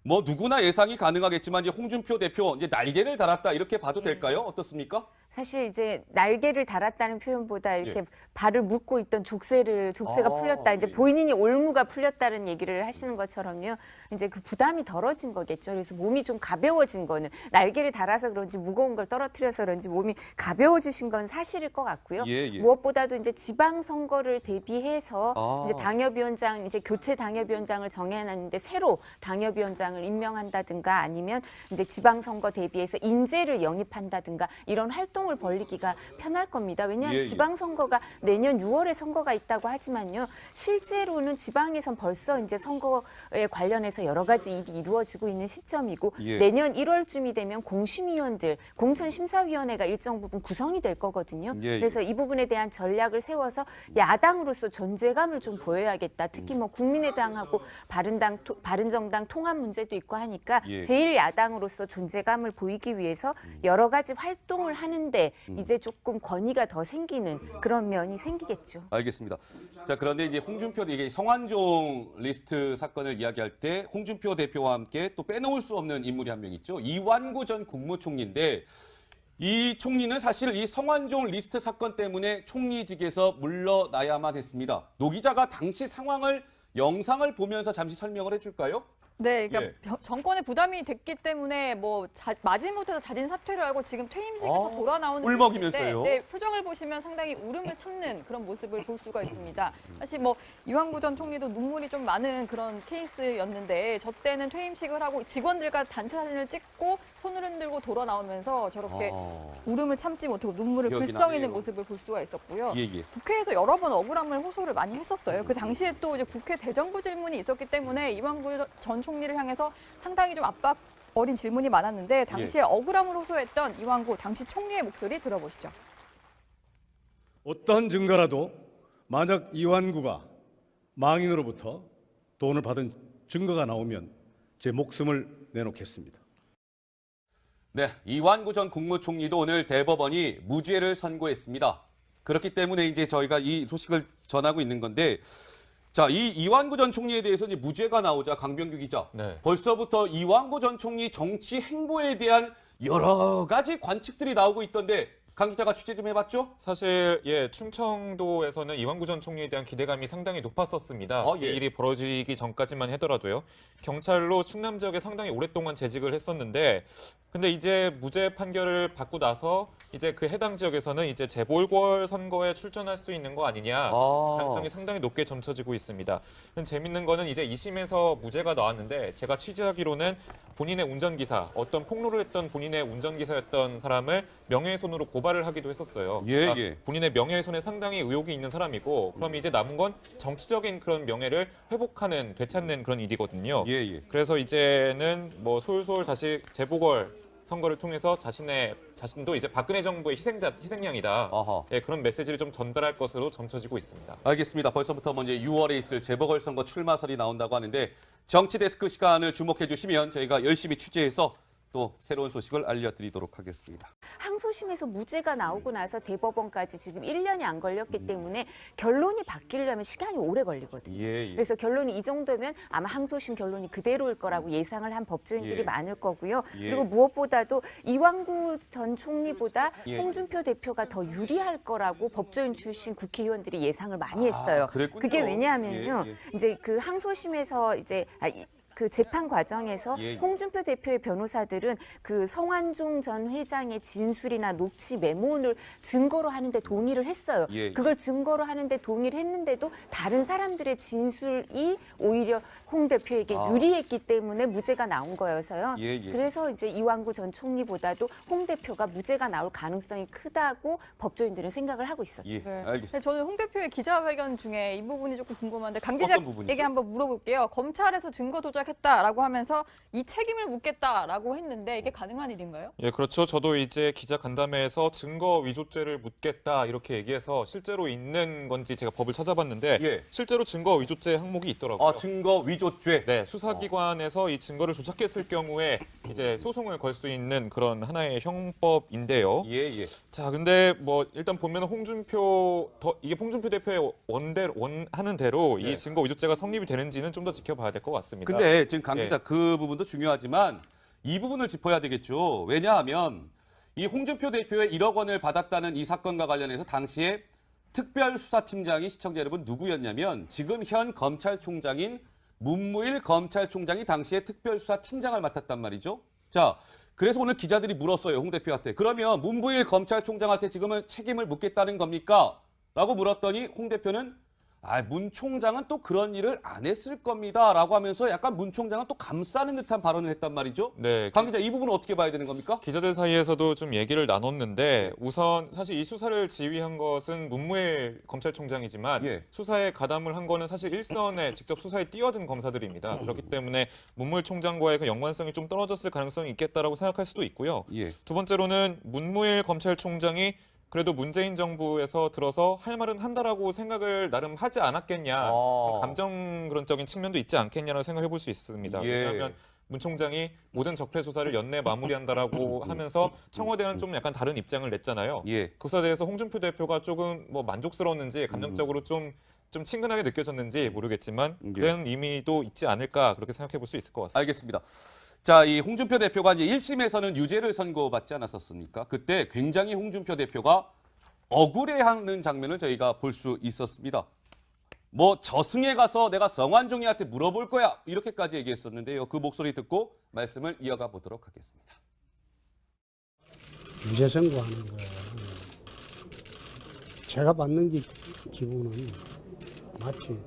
뭐 누구나 예상이 가능하겠지만 이제 홍준표 대표 이제 날개를 달았다 이렇게 봐도 될까요? 어떻습니까? 사실 이제 날개를 달았다는 표현보다 이렇게 예. 발을 묶고 있던 족쇄가 풀렸다. 이제 예. 본인이 올무가 풀렸다는 얘기를 하시는 것처럼요. 이제 그 부담이 덜어진 거겠죠. 그래서 몸이 좀 가벼워진 거는 날개를 달아서 그런지 무거운 걸 떨어뜨려서 그런지 몸이 가벼워지신 건 사실일 것 같고요. 예, 예. 무엇보다도 이제 지방선거를 대비해서 아. 이제 당협위원장 이제 교체 당협위원장을 정해놨는데 새로 당협위원장을 임명한다든가 아니면 이제 지방선거 대비해서 인재를 영입한다든가 이런 활동을 벌이기가 편할 겁니다. 왜냐하면 예, 예. 지방선거가 내년 6월에 선거가 있다고 하지만요. 실제로는 지방에선 벌써 이제 선거에 관련해서 여러 가지 일이 이루어지고 있는 시점이고 예. 내년 1월쯤이 되면 공심위원들, 공천심사위원회가 일정 부분 구성이 될 거거든요. 예, 예. 그래서 이 부분에 대한 전략을 세워서 야당으로서 존재감을 좀 보여야겠다. 특히 뭐 국민의당하고 바른정당 통합 문제도 있고 하니까 예. 제1야당으로서 존재감을 보이기 위해서 여러 가지 활동을 하는데 이제 조금 권위가 더 생기는 그런 면이 생기겠죠. 알겠습니다. 자, 그런데 이제 홍준표 이게 성완종 리스트 사건을 이야기할 때 홍준표 대표와 함께 또 빼놓을 수 없는 인물이 한 명 있죠. 이완구 전 국무총리인데 이 총리는 사실 이 성완종 리스트 사건 때문에 총리직에서 물러나야만 했습니다. 노 기자가 당시 상황을 영상을 보면서 잠시 설명을 해줄까요? 네, 그러니까 정권의 부담이 됐기 때문에 뭐 마지못해서 자진 사퇴를 하고 지금 퇴임식에서 돌아 나오는 꿀먹이면서요. 모습인데, 네, 표정을 보시면 상당히 울음을 참는 그런 모습을 볼 수가 있습니다. 사실 뭐 이완구 전 총리도 눈물이 좀 많은 그런 케이스였는데 저 때는 퇴임식을 하고 직원들과 단체 사진을 찍고 손을 흔들고 돌아 나오면서 저렇게 울음을 참지 못하고 눈물을 기억이 글썽이는 나네요. 모습을 볼 수가 있었고요. 예, 예. 국회에서 여러 번 억울함을 호소를 많이 했었어요. 그 당시에 또 이제 국회 대정부 질문이 있었기 때문에 이완구 전 총리를 향해서 상당히 좀 압박 어린 질문이 많았는데 당시에 억울함을 호소했던 이완구 당시 총리의 목소리 들어보시죠. 어떠한 증거라도 만약 이완구가 망인으로부터 돈을 받은 증거가 나오면 제 목숨을 내놓겠습니다. 네, 이완구 전 국무총리도 오늘 대법원이 무죄를 선고했습니다. 그렇기 때문에 이제 저희가 이 소식을 전하고 있는 건데, 자, 이 이완구 전 총리에 대해서 이제 무죄가 나오자 강병규 기자, 네. 벌써부터 이완구 전 총리 정치 행보에 대한 여러 가지 관측들이 나오고 있던데 강 기자가 취재 좀 해봤죠? 사실 충청도에서는 이완구 전 총리에 대한 기대감이 상당히 높았었습니다. 예. 이 일이 벌어지기 전까지만 하더라도요. 경찰로 충남 지역에 상당히 오랫동안 재직을 했었는데 근데 이제 무죄 판결을 받고 나서 이제 그 해당 지역에서는 이제 재보궐 선거에 출전할 수 있는 거 아니냐 가능성이 상당히 높게 점쳐지고 있습니다. 재밌는 거는 이제 2심에서 무죄가 나왔는데 제가 취재하기로는 본인의 운전기사, 어떤 폭로를 했던 본인의 운전기사였던 사람을 명예훼손으로 고발을 하기도 했었어요. 예, 그러니까 예. 본인의 명예훼손에 상당히 의혹이 있는 사람이고 그럼 이제 남은 건 정치적인 그런 명예를 회복하는, 되찾는 그런 일이거든요. 예, 예. 그래서 이제는 뭐 솔솔 다시 재보궐 선거를 통해서 자신도 이제 박근혜 정부의 희생양이다. 어허. 예, 그런 메시지를 좀 전달할 것으로 점쳐지고 있습니다. 알겠습니다. 벌써부터 먼저 6월에 있을 재보궐선거 출마설이 나온다고 하는데 정치 데스크 시간을 주목해 주시면 저희가 열심히 취재해서 또 새로운 소식을 알려드리도록 하겠습니다. 항소심에서 무죄가 나오고 나서 대법원까지 지금 1년이 안 걸렸기 때문에 결론이 바뀌려면 시간이 오래 걸리거든요. 예. 그래서 결론이 이 정도면 아마 항소심 결론이 그대로일 거라고 예상을 한 법조인들이 예. 많을 거고요. 예. 그리고 무엇보다도 이완구 전 총리보다 예. 홍준표 대표가 더 유리할 거라고 법조인 출신 국회의원들이 예상을 많이 했어요. 그랬군요. 그게 왜냐하면요. 예, 예. 이제 그 항소심에서 이제 그 재판 과정에서 예. 홍준표 대표의 변호사들은 그 성완종 전 회장의 진술이나 녹취 메모를 증거로 하는데 동의를 했어요. 예. 그걸 증거로 하는데 동의를 했는데도 다른 사람들의 진술이 오히려 홍 대표에게 유리했기 때문에 무죄가 나온 거여서요. 예, 예. 그래서 이제 이완구 전 총리보다도 홍 대표가 무죄가 나올 가능성이 크다고 법조인들은 생각을 하고 있었죠. 예, 네. 알겠습니다. 근데 저는 홍 대표의 기자회견 중에 이 부분이 조금 궁금한데 강 어떤 부분이죠? 기자에게 한번 물어볼게요. 검찰에서 증거 조작했다라고 하면서 이 책임을 묻겠다라고 했는데 이게 가능한 일인가요? 예, 그렇죠. 저도 이제 기자 간담회에서 증거 위조죄를 묻겠다 이렇게 얘기해서 실제로 있는 건지 제가 법을 찾아봤는데 예. 실제로 증거 위조죄 항목이 있더라고요. 증거 위조죄. 네, 수사기관에서 이 증거를 조작했을 경우에 이제 소송을 걸 수 있는 그런 하나의 형법인데요. 예, 예. 자, 근데 뭐 일단 보면 이게 홍준표 대표의 원하는 대로 네. 이 증거 위조죄가 성립이 되는지는 좀 더 지켜봐야 될 것 같습니다. 근데 지금 강 예. 기자 그 부분도 중요하지만 이 부분을 짚어야 되겠죠. 왜냐하면 이 홍준표 대표의 1억 원을 받았다는 이 사건과 관련해서 당시에 특별수사팀장이 시청자 여러분 누구였냐면 지금 현 검찰총장인 문무일 검찰총장이 당시에 특별수사팀장을 맡았단 말이죠. 자, 그래서 오늘 기자들이 물었어요. 홍 대표한테. 그러면 문무일 검찰총장한테 지금은 책임을 묻겠다는 겁니까? 라고 물었더니 홍 대표는 문 총장은 또 그런 일을 안 했을 겁니다. 라고 하면서 약간 문 총장은 또 감싸는 듯한 발언을 했단 말이죠. 네, 강 기자, 이 부분은 어떻게 봐야 되는 겁니까? 기자들 사이에서도 좀 얘기를 나눴는데 우선 사실 이 수사를 지휘한 것은 문무일 검찰총장이지만 예. 수사에 가담을 한 거는 사실 일선에 직접 수사에 뛰어든 검사들입니다. 그렇기 때문에 문무일 총장과의 그 연관성이 좀 떨어졌을 가능성이 있겠다라고 생각할 수도 있고요. 예. 두 번째로는 문무일 검찰총장이 그래도 문재인 정부에서 들어서 할 말은 한다라고 생각을 나름 하지 않았겠냐. 감정론적인 측면도 있지 않겠냐라고 생각해 볼 수 있습니다. 예. 왜냐하면 문 총장이 모든 적폐 수사를 연내 마무리한다라고 하면서 청와대는 좀 약간 다른 입장을 냈잖아요. 예. 그것에 대해서 홍준표 대표가 조금 뭐 만족스러웠는지 감정적으로 좀 친근하게 느껴졌는지 모르겠지만 그런 의미도 있지 않을까 그렇게 생각해 볼 수 있을 것 같습니다. 알겠습니다. 자, 이 홍준표 대표가 이제 1심에서는 유죄를 선고받지 않았었습니까? 그때 굉장히 홍준표 대표가 억울해하는 장면을 저희가 볼 수 있었습니다. 뭐 저승에 가서 내가 성완종이한테 물어볼 거야 이렇게까지 얘기했었는데요. 그 목소리 듣고 말씀을 이어가 보도록 하겠습니다. 유죄 선고하는 거예요. 제가 받는 기분은 마치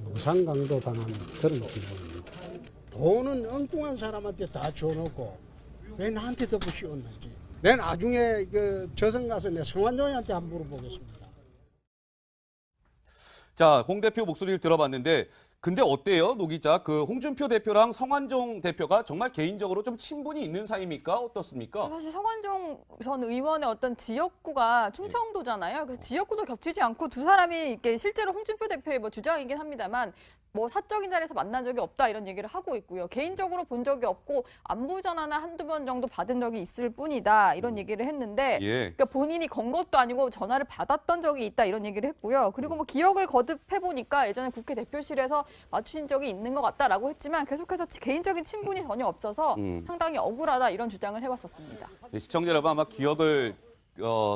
무상강도 당한 그런 기분입니다. 돈은 엉뚱한 사람한테 다 줘놓고 왜 나한테 더 씌웠는지. 내 나중에 저승 가서 내 성완종한테 한번 물어보겠습니다. 자, 홍 대표 목소리를 들어봤는데 근데 어때요, 노 기자? 그 홍준표 대표랑 성완종 대표가 정말 개인적으로 좀 친분이 있는 사이입니까? 어떻습니까? 사실 성완종 전 의원의 어떤 지역구가 충청도잖아요. 그래서 지역구도 겹치지 않고 두 사람이 이렇게 실제로 홍준표 대표의 뭐 주장이긴 합니다만 뭐 사적인 자리에서 만난 적이 없다 이런 얘기를 하고 있고요. 개인적으로 본 적이 없고 안부 전화나 한두 번 정도 받은 적이 있을 뿐이다 이런 얘기를 했는데 예. 그러니까 본인이 건 것도 아니고 전화를 받았던 적이 있다 이런 얘기를 했고요. 그리고 뭐 기억을 거듭해 보니까 예전에 국회 대표실에서 맞추신 적이 있는 것 같다라고 했지만 계속해서 개인적인 친분이 전혀 없어서 상당히 억울하다 이런 주장을 해왔었습니다. 네, 시청자 여러분 아마 기억을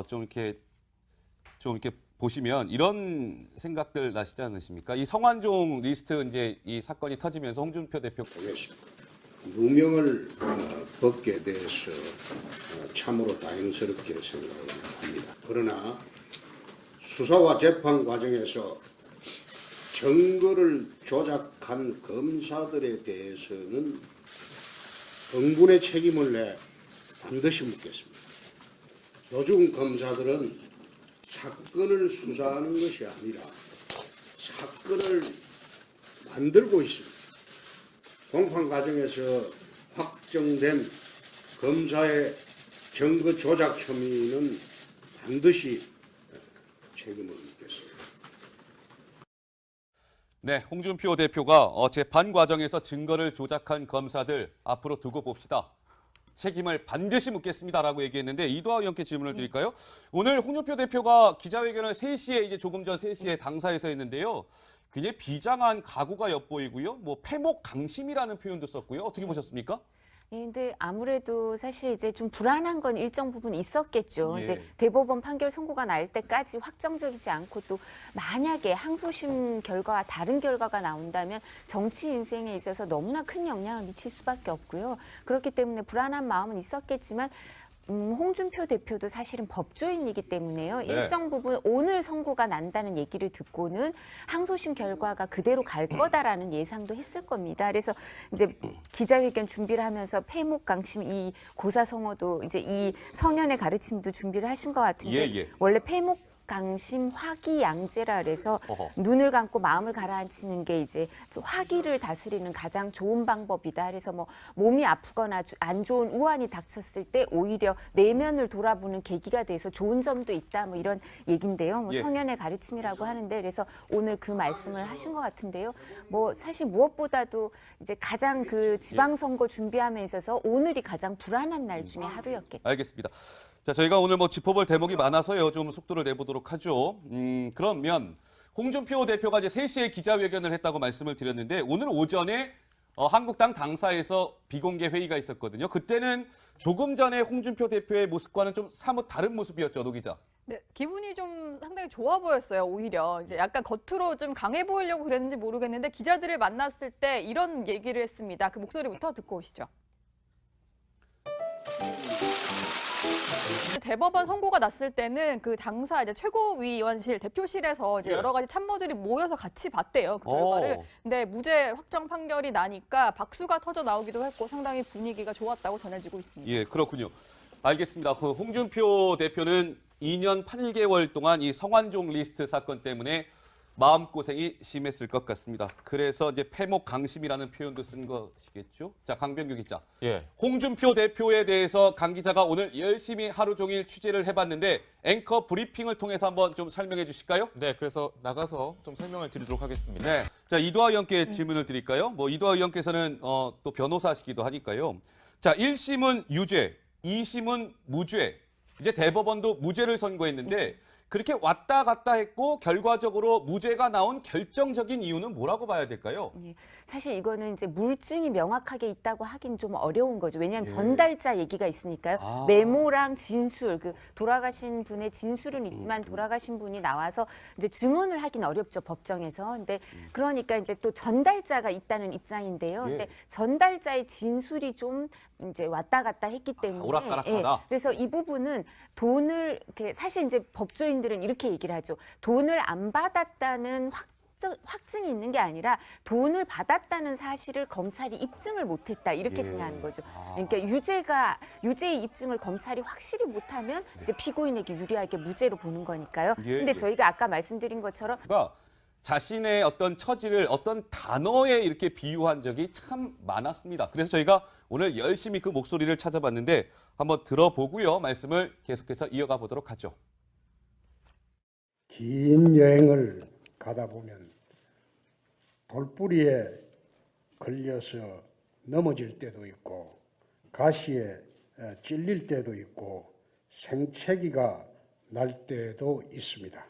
좀 이렇게 보시면 이런 생각들 나시지 않으십니까? 이 성완종 리스트 이제 이 사건이 터지면서 홍준표 대표 누명을 벗게 돼서 참으로 다행스럽게 생각을 합니다. 그러나 수사와 재판 과정에서 증거를 조작한 검사들에 대해서는 응분의 책임을 내 반드시 묻겠습니다. 요즘 검사들은 사건을 수사하는 것이 아니라 사건을 만들고 있습니다. 공판 과정에서 확정된 검사의 증거 조작 혐의는 반드시 책임을 묻겠습니다. 네, 홍준표 대표가 재판 과정에서 증거를 조작한 검사들 앞으로 두고 봅시다. 책임을 반드시 묻겠습니다라고 얘기했는데 이도하 의원께 질문을 드릴까요? 오늘 홍준표 대표가 기자회견을 3시에 이제 조금 전 3시에 당사에서 했는데요. 굉장히 비장한 각오가 엿보이고요. 뭐 패목 강심이라는 표현도 썼고요. 어떻게 보셨습니까? 예, 근데 아무래도 사실 이제 좀 불안한 건 일정 부분 있었겠죠. 예. 이제 대법원 판결 선고가 날 때까지 확정적이지 않고 또 만약에 항소심 결과와 다른 결과가 나온다면 정치 인생에 있어서 너무나 큰 영향을 미칠 수밖에 없고요. 그렇기 때문에 불안한 마음은 있었겠지만 홍준표 대표도 사실은 법조인이기 때문에요. 네. 일정 부분 오늘 선고가 난다는 얘기를 듣고는 항소심 결과가 그대로 갈 거다라는 예상도 했을 겁니다. 그래서 이제 기자회견 준비를 하면서 패목강심 이 고사성어도 이제 이 성현의 가르침도 준비를 하신 것 같은데 예. 원래 패목강심 화기양제라 그래서 어허. 눈을 감고 마음을 가라앉히는 게 이제 화기를 다스리는 가장 좋은 방법이다. 그래서 뭐 몸이 아프거나 안 좋은 우환이 닥쳤을 때 오히려 내면을 돌아보는 계기가 돼서 좋은 점도 있다. 뭐 이런 얘긴데요. 뭐 예. 성현의 가르침이라고 하는데 그래서 오늘 그 말씀을 하신 것 같은데요. 뭐 사실 무엇보다도 이제 가장 그 지방선거 준비함에 있어서 오늘이 가장 불안한 날 중에 하루였겠죠. 알겠습니다. 자, 저희가 오늘 뭐 짚어볼 대목이 많아서요. 좀 속도를 내보도록 하죠. 그러면 홍준표 대표가 이제 3시에 기자회견을 했다고 말씀을 드렸는데 오늘 오전에 한국당 당사에서 비공개 회의가 있었거든요. 그때는 조금 전에 홍준표 대표의 모습과는 좀 사뭇 다른 모습이었죠, 노 기자. 네, 기분이 좀 상당히 좋아 보였어요. 오히려 이제 약간 겉으로 좀 강해 보이려고 그랬는지 모르겠는데 기자들을 만났을 때 이런 얘기를 했습니다. 그 목소리부터 듣고 오시죠. 대법원 선고가 났을 때는 그 당사 이제 최고위원실 대표실에서 이제 예. 여러 가지 참모들이 모여서 같이 봤대요. 그 결과를. 근데 무죄 확정 판결이 나니까 박수가 터져 나오기도 했고 상당히 분위기가 좋았다고 전해지고 있습니다. 예, 그렇군요. 알겠습니다. 그 홍준표 대표는 2년 8개월 동안 이 성완종 리스트 사건 때문에 마음고생이 심했을 것 같습니다. 그래서 이제 패목강심이라는 표현도 쓴 것이겠죠. 자, 강병규 기자. 예. 홍준표 대표에 대해서 강 기자가 오늘 열심히 하루 종일 취재를 해봤는데 앵커 브리핑을 통해서 한번 좀 설명해 주실까요? 네, 그래서 나가서 좀 설명을 드리도록 하겠습니다. 네. 자, 이도하 의원께 질문을 드릴까요? 뭐 이도하 의원께서는 또 변호사시기도 하니까요. 자, 1심은 유죄, 2심은 무죄. 이제 대법원도 무죄를 선고했는데 그렇게 왔다 갔다 했고 결과적으로 무죄가 나온 결정적인 이유는 뭐라고 봐야 될까요? 예, 사실 이거는 이제 물증이 명확하게 있다고 하긴 좀 어려운 거죠. 왜냐하면 예. 전달자 얘기가 있으니까요. 아. 메모랑 진술, 그 돌아가신 분의 진술은 있지만 돌아가신 분이 나와서 이제 증언을 하긴 어렵죠, 법정에서. 근데 그러니까 이제 또 전달자가 있다는 입장인데요. 예. 근데 전달자의 진술이 좀 이제 왔다 갔다 했기 때문에 오락가락하다. 그래서 이 부분은 돈을 이렇게 사실 이제 법조인들은 이렇게 얘기를 하죠. 돈을 안 받았다는 확증이 있는 게 아니라 돈을 받았다는 사실을 검찰이 입증을 못했다 이렇게 예. 생각하는 거죠. 아. 그러니까 유죄의 입증을 검찰이 확실히 못하면 이제 피고인에게 유리하게 무죄로 보는 거니까요. 예, 근데 예. 저희가 아까 말씀드린 것처럼 자신의 어떤 처지를 어떤 단어에 이렇게 비유한 적이 참 많았습니다. 그래서 저희가 오늘 열심히 그 목소리를 찾아봤는데 한번 들어보고요. 말씀을 계속해서 이어가 보도록 하죠. 긴 여행을 가다 보면 돌뿌리에 걸려서 넘어질 때도 있고 가시에 찔릴 때도 있고 생채기가 날 때도 있습니다.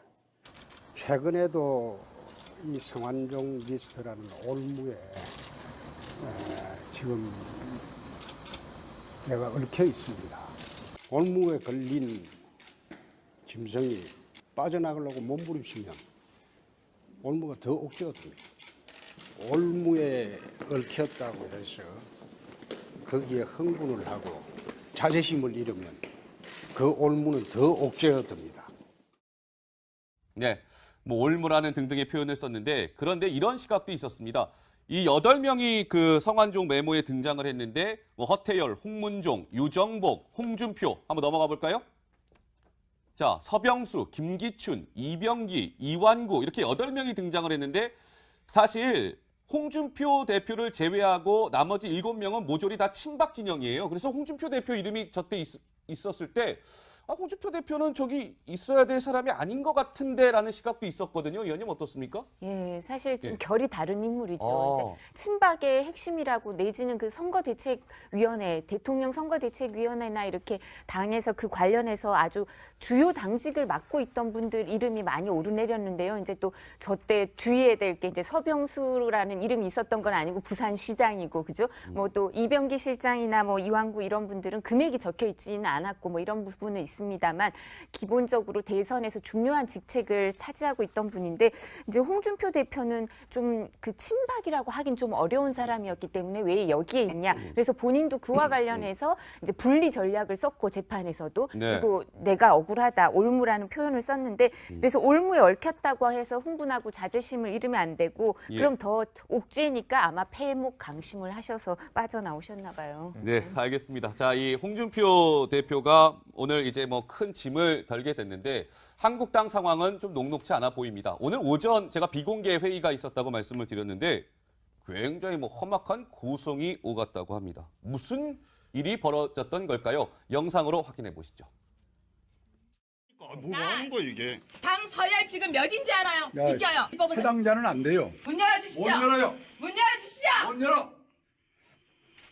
최근에도 이 성완종 리스트라는 올무에 지금 내가 얽혀 있습니다. 올무에 걸린 짐승이 빠져나가려고 몸부림치면 올무가 더 옥죄어집니다. 올무에 얽혔다고 해서 거기에 흥분을 하고 자존심을 잃으면 그 올무는 더 옥죄어집니다. 네, 뭐 올무라는 등등의 표현을 썼는데 그런데 이런 시각도 있었습니다. 이 8명이 그 성완종 메모에 등장을 했는데 뭐 허태열, 홍문종, 유정복, 홍준표 한번 넘어가 볼까요? 자, 서병수, 김기춘, 이병기, 이완구 이렇게 8명이 등장을 했는데 사실 홍준표 대표를 제외하고 나머지 7명은 모조리 다 친박 진영이에요. 그래서 홍준표 대표 이름이 저때 있었을 때 홍준표 대표는 저기 있어야 될 사람이 아닌 것 같은데라는 시각도 있었거든요. 의원님 어떻습니까? 예, 사실 좀 예. 결이 다른 인물이죠. 이제 친박의 핵심이라고 내지는 그 선거대책위원회, 대통령 선거대책위원회나 이렇게 당에서 그 관련해서 아주 주요 당직을 맡고 있던 분들 이름이 많이 오르내렸는데요. 이제 또 저때 주의해야 될 게 이제 서병수라는 이름이 있었던 건 아니고 부산시장이고, 그죠? 뭐 또 이병기 실장이나 뭐 이완구 이런 분들은 금액이 적혀 있지는 않았고 뭐 이런 부분은 있습니다만 기본적으로 대선에서 중요한 직책을 차지하고 있던 분인데 이제 홍준표 대표는 좀 그 친박이라고 하긴 좀 어려운 사람이었기 때문에 왜 여기에 있냐. 그래서 본인도 그와 관련해서 이제 분리 전략을 썼고 재판에서도 네. 그리고 내가 억울하다, 올무라는 표현을 썼는데 그래서 올무에 얽혔다고 해서 흥분하고 자제심을 잃으면 안 되고 예. 그럼 더 옥죄니까 아마 폐목 강심을 하셔서 빠져나오셨나 봐요. 네, 알겠습니다. 자, 이 홍준표 대표가 오늘 이제 뭐 큰 짐을 덜게 됐는데 한국당 상황은 좀 녹록치 않아 보입니다. 오늘 오전 제가 비공개 회의가 있었다고 말씀을 드렸는데 굉장히 뭐 험악한 고성이 오갔다고 합니다. 무슨 일이 벌어졌던 걸까요? 영상으로 확인해 보시죠. 뭐 하는 거야 이게? 당 서열 지금 몇인지 알아요? 야, 믿겨요. 뽑으세요. 해당자는 안 돼요. 문 열어주십시오. 못 열어요. 문 열어주십시오. 못 열어.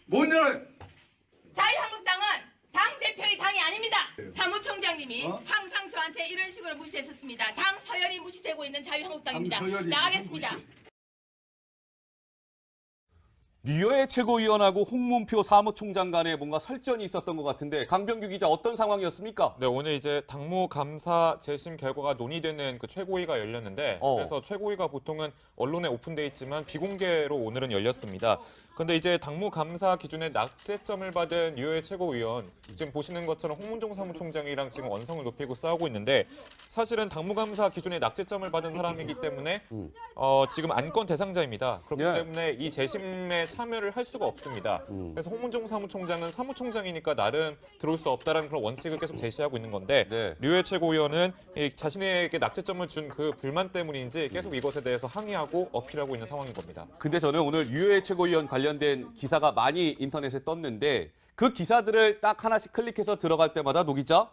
못 열어요. 자유한국당은 당 대표의 당이 아닙니다. 사무총장님이 어? 항상 저한테 이런 식으로 무시했었습니다. 당 서열이 무시되고 있는 자유한국당입니다. 당 서열이 나가겠습니다. 무시. 류호의 최고위원하고 홍문표 사무총장 간에 뭔가 설전이 있었던 것 같은데 강병규 기자 어떤 상황이었습니까? 네, 오늘 이제 당무 감사 재심 결과가 논의되는 그 최고위가 열렸는데 그래서 최고위가 보통은 언론에 오픈돼 있지만 비공개로 오늘은 열렸습니다. 근데 이제 당무 감사 기준에 낙제점을 받은 류호의 최고위원 지금 보시는 것처럼 홍문종 사무총장이랑 지금 원성을 높이고 싸우고 있는데 사실은 당무 감사 기준에 낙제점을 받은 사람이기 때문에 지금 안건 대상자입니다. 그렇기 네. 때문에 이 재심에 참여를 할 수가 없습니다. 그래서 홍문종 사무총장은 사무총장이니까 나름 들어올 수 없다라는 그런 원칙을 계속 제시하고 있는 건데 네. 류호의 최고위원은 이 자신에게 낙제점을 준 그 불만 때문인지 계속 이것에 대해서 항의하고 어필하고 있는 상황인 겁니다. 근데 저는 오늘 류호의 최고위원 관련된 기사가 많이 인터넷에 떴는데 그 기사들을 딱 하나씩 클릭해서 들어갈 때마다 노 기자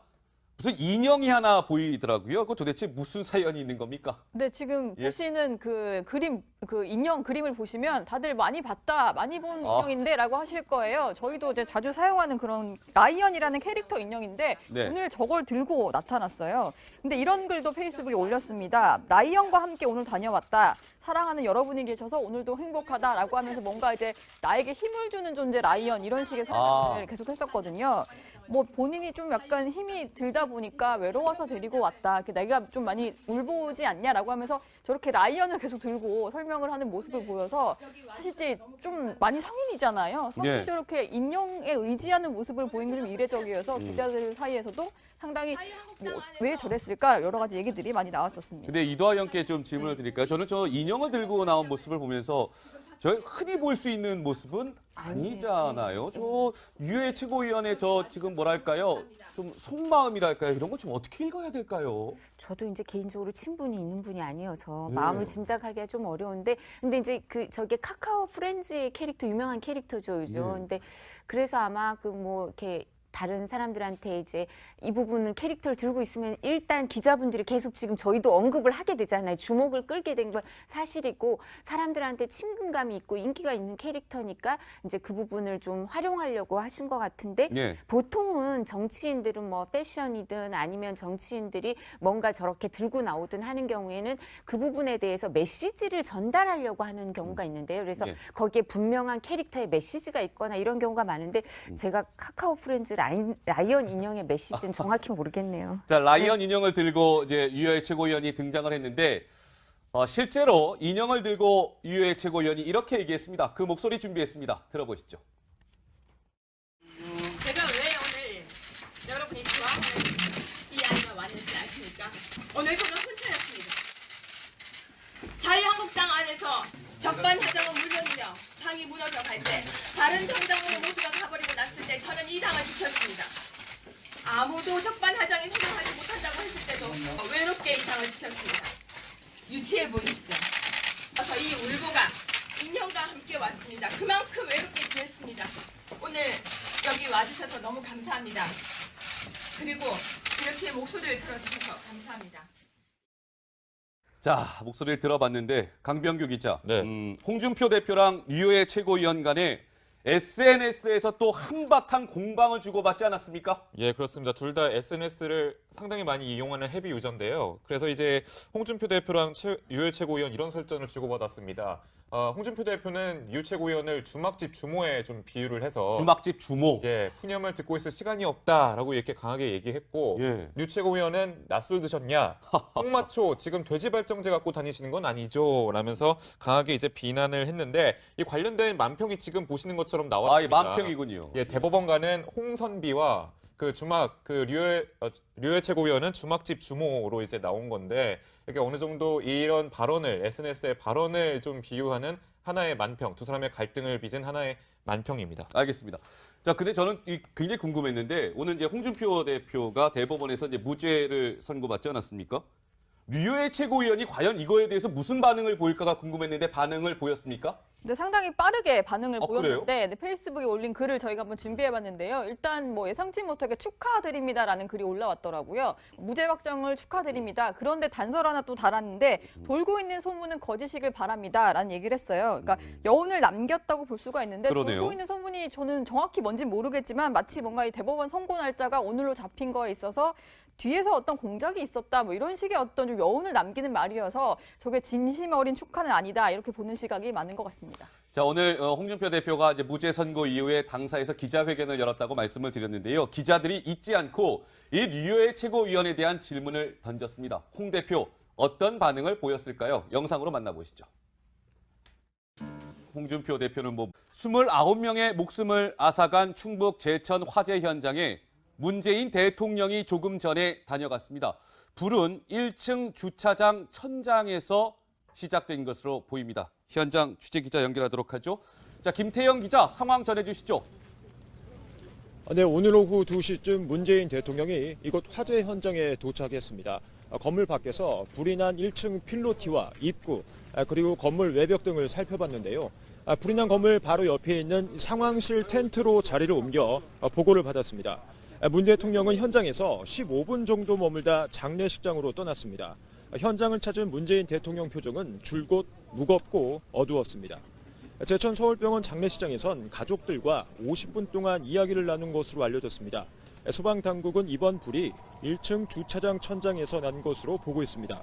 무슨 인형이 하나 보이더라고요. 그거 도대체 무슨 사연이 있는 겁니까? 근데 지금 예. 보시는 그 그림, 그 인형 그림을 보시면 다들 많이 봤다, 많이 본 인형인데라고 하실 거예요. 저희도 이제 자주 사용하는 그런 라이언이라는 캐릭터 인형인데 네. 오늘 저걸 들고 나타났어요. 근데 이런 글도 페이스북에 올렸습니다. 라이언과 함께 오늘 다녀왔다. 사랑하는 여러분이 계셔서 오늘도 행복하다라고 하면서 뭔가 이제 나에게 힘을 주는 존재 라이언 이런 식의 설명을 계속 했었거든요. 뭐 본인이 좀 약간 힘이 들다 보니까 외로워서 데리고 왔다. 내가 좀 많이 울보지 않냐라고 하면서 저렇게 라이언을 계속 들고 설명을 하는 모습을 보여서 사실 좀 많이 성인이잖아요. 성인이 네. 저렇게 인형에 의지하는 모습을 보이는 게 좀 이례적이어서 기자들 사이에서도 상당히 뭐 왜 저랬을까 여러 가지 얘기들이 많이 나왔었습니다. 근데 이도하영께 좀 질문을 드릴까요? 저는 저 인형을 들고 나온 모습을 보면서 저희 흔히 볼 수 있는 모습은 아니잖아요. 저 류호의 최고위원의 저 지금 뭐랄까요? 좀 속마음이랄까요? 이런 거 좀 어떻게 읽어야 될까요? 저도 이제 개인적으로 친분이 있는 분이 아니어서 네. 마음을 짐작하기가 좀 어려운데 근데 이제 저게 카카오 프렌즈의 캐릭터 유명한 캐릭터죠, 요즘. 네. 근데 그래서 아마 그 뭐 이렇게 다른 사람들한테 이제 이 부분을 캐릭터를 들고 있으면 일단 기자분들이 계속 지금 저희도 언급을 하게 되잖아요. 주목을 끌게 된 건 사실이고 사람들한테 친근감이 있고 인기가 있는 캐릭터니까 이제 그 부분을 좀 활용하려고 하신 것 같은데 예. 보통은 정치인들은 뭐 패션이든 아니면 정치인들이 뭔가 저렇게 들고 나오든 하는 경우에는 그 부분에 대해서 메시지를 전달하려고 하는 경우가 있는데요. 그래서 예. 거기에 분명한 캐릭터의 메시지가 있거나 이런 경우가 많은데 제가 카카오 프렌즈 라이언 인형의 메시지는 정확히 모르겠네요. 자, 라이언 인형을 들고 이제 류호의 최고위원이 등장을 했는데 실제로 인형을 들고 류호의 최고위원이 이렇게 얘기했습니다. 그 목소리 준비했습니다. 들어보시죠. 제가 왜 오늘 여러분이 좋아하는 이 아이가 왔는지 아십니까? 오늘 저는 혼자였습니다. 자유한국당 안에서 적반하장은 물론이며 당이 무너져 갈 때 다른 정당으로 모두가 가버리고 났을 때 저는 이 당을 지켰습니다. 아무도 적반하장에 소통하지 못한다고 했을 때도 외롭게 이 당을 지켰습니다. 유치해 보이시죠? 그래서 이 울보가 인연과 함께 왔습니다. 그만큼 외롭게 지냈습니다. 오늘 여기 와주셔서 너무 감사합니다. 그리고 이렇게 목소리를 들어주셔서 감사합니다. 자, 목소리를 들어봤는데 강병규 기자, 네. 홍준표 대표랑 유효의 최고위원 간에 SNS에서 또 한바탕 공방을 주고받지 않았습니까? 예, 그렇습니다. 둘 다 SNS를 상당히 많이 이용하는 헤비 유저인데요. 그래서 이제 홍준표 대표랑 유해 최고위원 이런 설전을 주고받았습니다. 홍준표 대표는 유 최고위원을 주막집 주모에 좀 비유를 해서 주막집 주모. 예, 푸념을 듣고 있을 시간이 없다라고 이렇게 강하게 얘기했고 예. 유 최고위원은 낮술 드셨냐? 홍마초 지금 돼지발정제 갖고 다니시는 건 아니죠? 라면서 강하게 이제 비난을 했는데 이 관련된 만평이 지금 보시는 것처럼 나왔습니다. 만평이군요. 예, 대법원과는 홍선비와 류해 최고위원은 주막집 주모로 이제 나온 건데 이게 어느 정도 이런 발언을 SNS의 발언을 좀 비유하는 하나의 만평, 두 사람의 갈등을 빚은 하나의 만평입니다. 알겠습니다. 자, 근데 저는 굉장히 궁금했는데 오늘 이제 홍준표 대표가 대법원에서 이제 무죄를 선고받지 않았습니까? 류해 최고위원이 과연 이거에 대해서 무슨 반응을 보일까가 궁금했는데 반응을 보였습니까? 근데 상당히 빠르게 반응을 보였는데 그래요? 네, 페이스북에 올린 글을 저희가 한번 준비해봤는데요. 일단 뭐 예상치 못하게 축하드립니다라는 글이 올라왔더라고요. 무죄 확정을 축하드립니다. 그런데 단서 하나 또 달았는데 돌고 있는 소문은 거짓이길 바랍니다라는 얘기를 했어요. 그러니까 여운을 남겼다고 볼 수가 있는데 그러네요. 돌고 있는 소문이 저는 정확히 뭔지 모르겠지만 마치 뭔가 이 대법원 선고 날짜가 오늘로 잡힌 거에 있어서 뒤에서 어떤 공작이 있었다 뭐 이런 식의 어떤 좀 여운을 남기는 말이어서 저게 진심 어린 축하는 아니다 이렇게 보는 시각이 많은 것 같습니다. 자, 오늘 홍준표 대표가 이제 무죄 선고 이후에 당사에서 기자회견을 열었다고 말씀을 드렸는데요. 기자들이 잊지 않고 이 류해 최고위원에 대한 질문을 던졌습니다. 홍 대표 어떤 반응을 보였을까요? 영상으로 만나보시죠. 홍준표 대표는 29명의 목숨을 앗아간 충북 제천 화재 현장에 문재인 대통령이 조금 전에 다녀갔습니다. 불은 1층 주차장 천장에서 시작된 것으로 보입니다. 현장 취재기자 연결하도록 하죠. 자, 김태영 기자 상황 전해주시죠. 네, 오늘 오후 2시쯤 문재인 대통령이 이곳 화재 현장에 도착했습니다. 건물 밖에서 불이 난 1층 필로티와 입구, 그리고 건물 외벽 등을 살펴봤는데요. 불이 난 건물 바로 옆에 있는 상황실 텐트로 자리를 옮겨 보고를 받았습니다. 문 대통령은 현장에서 15분 정도 머물다 장례식장으로 떠났습니다. 현장을 찾은 문재인 대통령 표정은 줄곧 무겁고 어두웠습니다. 제천 서울병원 장례식장에선 가족들과 50분 동안 이야기를 나눈 것으로 알려졌습니다. 소방당국은 이번 불이 1층 주차장 천장에서 난 것으로 보고 있습니다.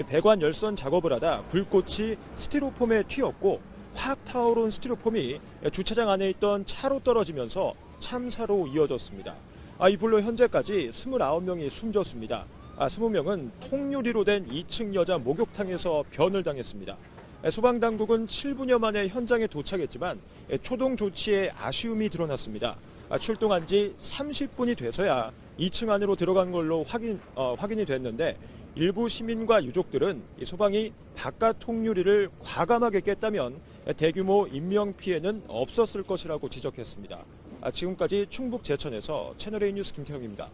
배관 열선 작업을 하다 불꽃이 스티로폼에 튀었고 확 타오른 스티로폼이 주차장 안에 있던 차로 떨어지면서 참사로 이어졌습니다. 이 불로 현재까지 29명이 숨졌습니다. 20명은 통유리로 된 2층 여자 목욕탕에서 변을 당했습니다. 소방당국은 7분여 만에 현장에 도착했지만 초동 조치에 아쉬움이 드러났습니다. 출동한 지 30분이 돼서야 2층 안으로 들어간 걸로 확인이 됐는데 일부 시민과 유족들은 이 소방이 바깥 통유리를 과감하게 깼다면 대규모 인명피해는 없었을 것이라고 지적했습니다. 지금까지 충북 제천에서 채널A 뉴스 김태형입니다.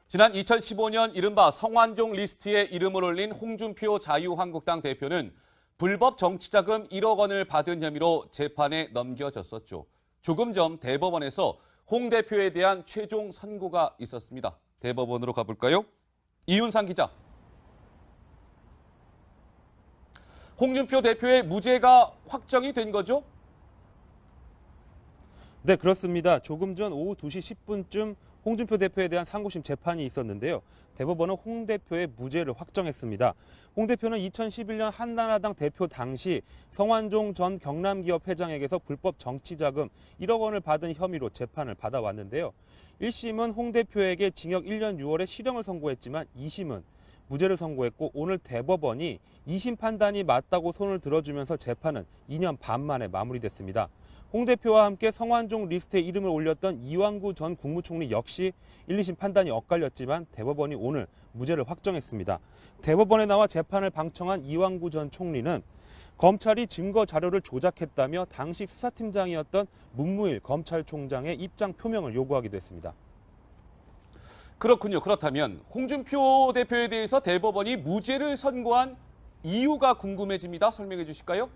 지난 2015년 이른바 성완종 리스트에 이름을 올린 홍준표 자유한국당 대표는 불법 정치자금 1억 원을 받은 혐의로 재판에 넘겨졌었죠. 조금 전 대법원에서 홍 대표에 대한 최종 선고가 있었습니다. 대법원으로 가볼까요? 이윤상 기자. 홍준표 대표의 무죄가 확정이 된 거죠? 네, 그렇습니다. 조금 전 오후 2시 10분쯤 홍준표 대표에 대한 상고심 재판이 있었는데요. 대법원은 홍 대표의 무죄를 확정했습니다. 홍 대표는 2011년 한나라당 대표 당시 성완종 전 경남기업 회장에게서 불법 정치자금 1억 원을 받은 혐의로 재판을 받아왔는데요. 1심은 홍 대표에게 징역 1년 6월에 실형을 선고했지만 2심은 무죄를 선고했고 오늘 대법원이 2심 판단이 맞다고 손을 들어주면서 재판은 2년 반 만에 마무리됐습니다. 홍 대표와 함께 성완종 리스트에 이름을 올렸던 이완구 전 국무총리 역시 1, 2심 판단이 엇갈렸지만 대법원이 오늘 무죄를 확정했습니다. 대법원에 나와 재판을 방청한 이완구 전 총리는 검찰이 증거 자료를 조작했다며 당시 수사팀장이었던 문무일 검찰총장의 입장 표명을 요구하기도 했습니다. 그렇군요. 그렇다면 홍준표 대표에 대해서 대법원이 무죄를 선고한 이유가 궁금해집니다. 설명해 주실까요?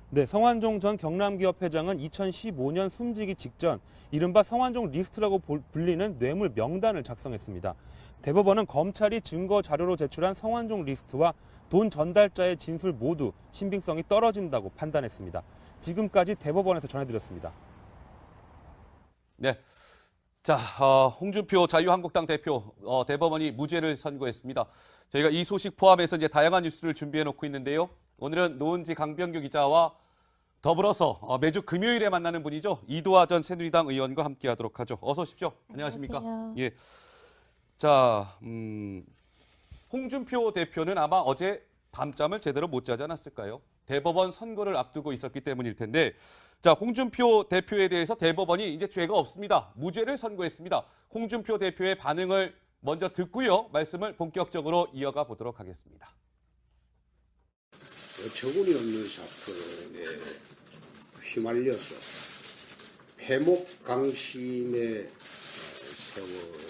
네, 성완종 전 경남기업 회장은 2015년 숨지기 직전 이른바 성완종 리스트라고 불리는 뇌물 명단을 작성했습니다. 대법원은 검찰이 증거 자료로 제출한 성완종 리스트와 돈 전달자의 진술 모두 신빙성이 떨어진다고 판단했습니다. 지금까지 대법원에서 전해드렸습니다. 네. 자, 홍준표 자유한국당 대표 대법원이 무죄를 선고했습니다. 저희가 이 소식 포함해서 이제 다양한 뉴스를 준비해 놓고 있는데요. 오늘은 노은지 강병규 기자와 더불어서 매주 금요일에 만나는 분이죠. 이두하 전 새누리당 의원과 함께하도록 하죠. 어서 오십시오. 안녕하십니까? 안녕하세요. 예. 자, 홍준표 대표는 아마 어제 밤잠을 제대로 못 자지 않았을까요? 대법원 선고를 앞두고 있었기 때문일 텐데, 자, 홍준표 대표에 대해서 대법원이 이제 죄가 없습니다. 무죄를 선고했습니다. 홍준표 대표의 반응을 먼저 듣고요. 말씀을 본격적으로 이어가 보도록 하겠습니다. 어처구니 없는 사건에 휘말려서 패목강심의 세월을